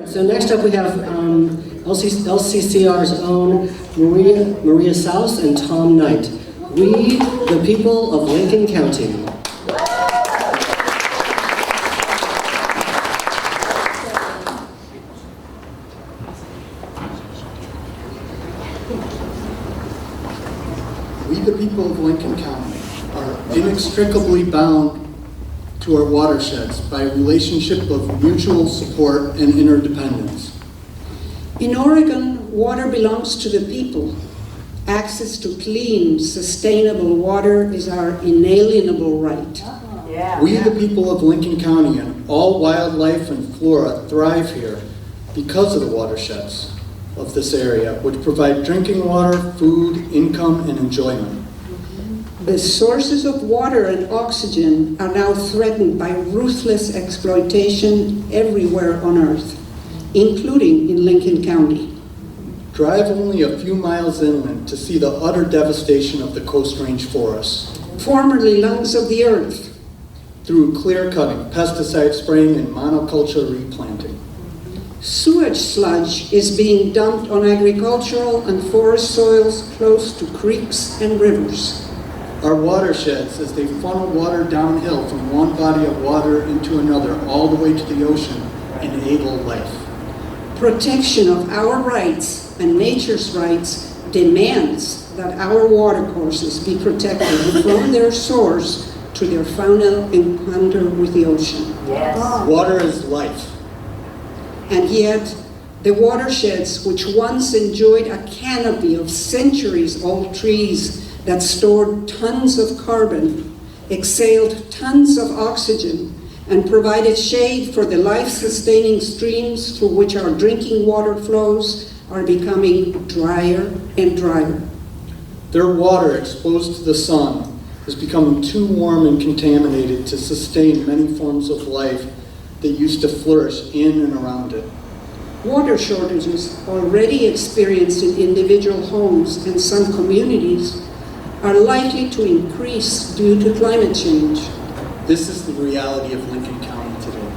So next up we have LCCR's own Maria Sause and Tom Knight. We, the people of Lincoln County. We, the people of Lincoln County, are inextricably bound to our watersheds by a relationship of mutual support and interdependence. In Oregon, water belongs to the people. Access to clean, sustainable water is our inalienable right. We, the people of Lincoln County, and all wildlife and flora thrive here because of the watersheds of this area, which provide drinking water, food, income, and enjoyment. The sources of water and oxygen are now threatened by ruthless exploitation everywhere on Earth, including in Lincoln County. Drive only a few miles inland to see the utter devastation of the Coast Range forests. Formerly lungs of the earth. Through clear cutting, pesticide spraying, and monoculture replanting. Sewage sludge is being dumped on agricultural and forest soils close to creeks and rivers. Our watersheds, as they funnel water downhill from one body of water into another all the way to the ocean, enable life. Protection of our rights and nature's rights demands that our watercourses be protected from their source to their final encounter with the ocean. Yes. Water is life. And yet, the watersheds, which once enjoyed a canopy of centuries-old trees that stored tons of carbon, exhaled tons of oxygen, and provided shade for the life-sustaining streams through which our drinking water flows, are becoming drier and drier. Their water, exposed to the sun, is becoming too warm and contaminated to sustain many forms of life that used to flourish in and around it. Water shortages, already experienced in individual homes and some communities, are likely to increase due to climate change. This is the reality of Lincoln County today.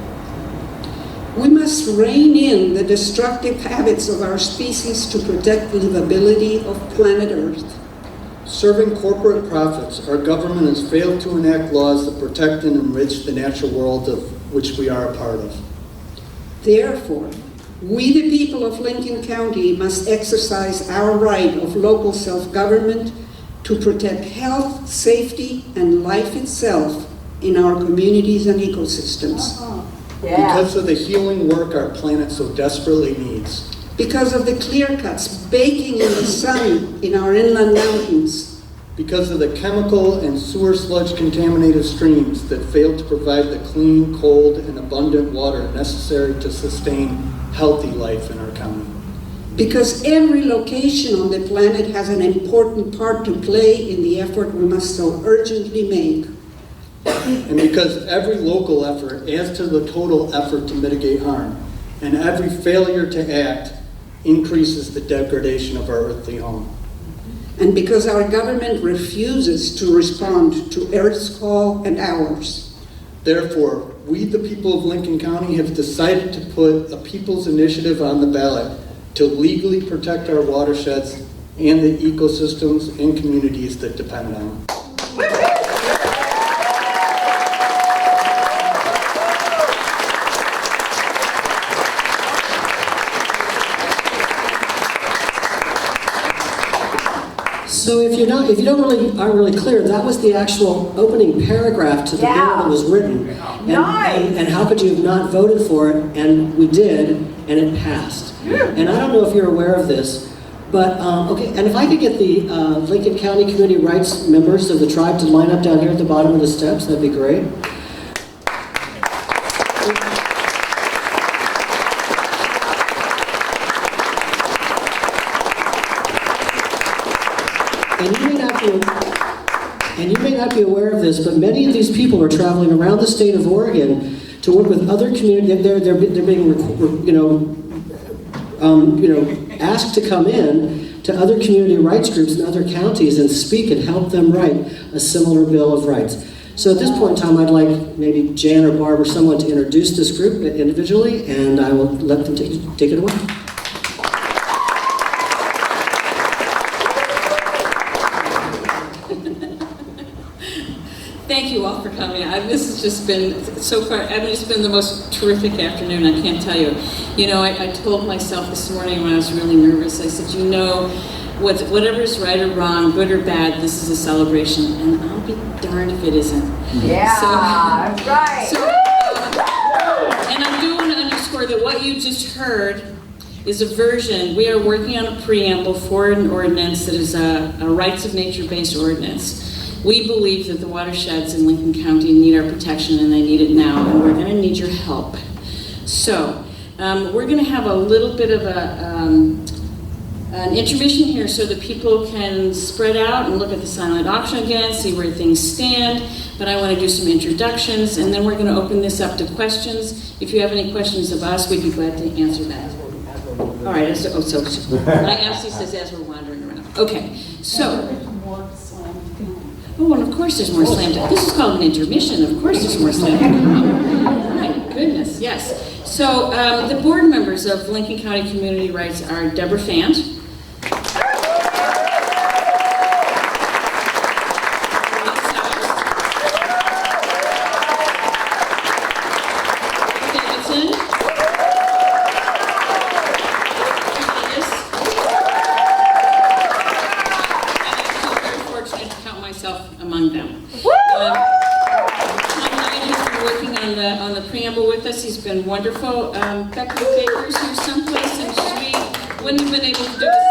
We must rein in the destructive habits of our species to protect the livability of planet Earth. Serving corporate profits, our government has failed to enact laws that protect and enrich the natural world of which we are a part of. Therefore, we, the people of Lincoln County, must exercise our right of local self-government to protect health, safety, and life itself in our communities and ecosystems. Because of the healing work our planet so desperately needs. Because of the clear cuts baking in the sun in our inland mountains. Because of the chemical and sewer sludge contaminated streams that fail to provide the clean, cold, and abundant water necessary to sustain healthy life in our county. Because every location on the planet has an important part to play in the effort we must so urgently make. And because every local effort adds to the total effort to mitigate harm, and every failure to act increases the degradation of our earthly home. And because our government refuses to respond to Earth's call and ours. Therefore, we, the people of Lincoln County, have decided to put a people's initiative on the ballot to legally protect our watersheds and the ecosystems and communities that depend on them. So if you aren't really clear, that was the actual opening paragraph to the bill that was written. And how could you have not voted for it? And we did, and it passed. And I don't know if you're aware of this, but okay. And if I could get the Lincoln County Community Rights members of the tribe to line up down here at the bottom of the steps, that'd be great. And you may not be aware of this, but many of these people are traveling around the state of Oregon to work with other communities. They're being asked to come in to other community rights groups in other counties and speak and help them write a similar Bill of Rights. So at this point in time, I'd like maybe Jan or Barb or someone to introduce this group individually, and I will let them take it away. Thank you all for coming. This has just been, so far, it's been the most terrific afternoon, I can't tell you. You know, I told myself this morning when I was really nervous, I said, you know, whatever's right or wrong, good or bad, this is a celebration, and I'll be darned if it isn't. Yeah, that's right. So, and I do want to underscore that what you just heard is a version. We are working on a preamble for an ordinance that is a rights of nature-based ordinance. We believe that the watersheds in Lincoln County need our protection, and they need it now, and we're going to need your help. So, we're going to have a little bit of an intermission here so that people can spread out and look at the silent auction again, see where things stand. But I want to do some introductions, and then we're going to open this up to questions. If you have any questions of us, we'd be glad to answer that. All right, my FC says as we're wandering around. Okay, so. Oh, and of course there's more slam dunk. This is called an intermission. Of course there's more slam dunk. My goodness, yes. So the board members of Lincoln County Community Rights are Deborah Fant. Among them. Tom Knight has been working on the preamble with us. He's been wonderful. Becky Baker's here someplace, and we wouldn't have been able to do this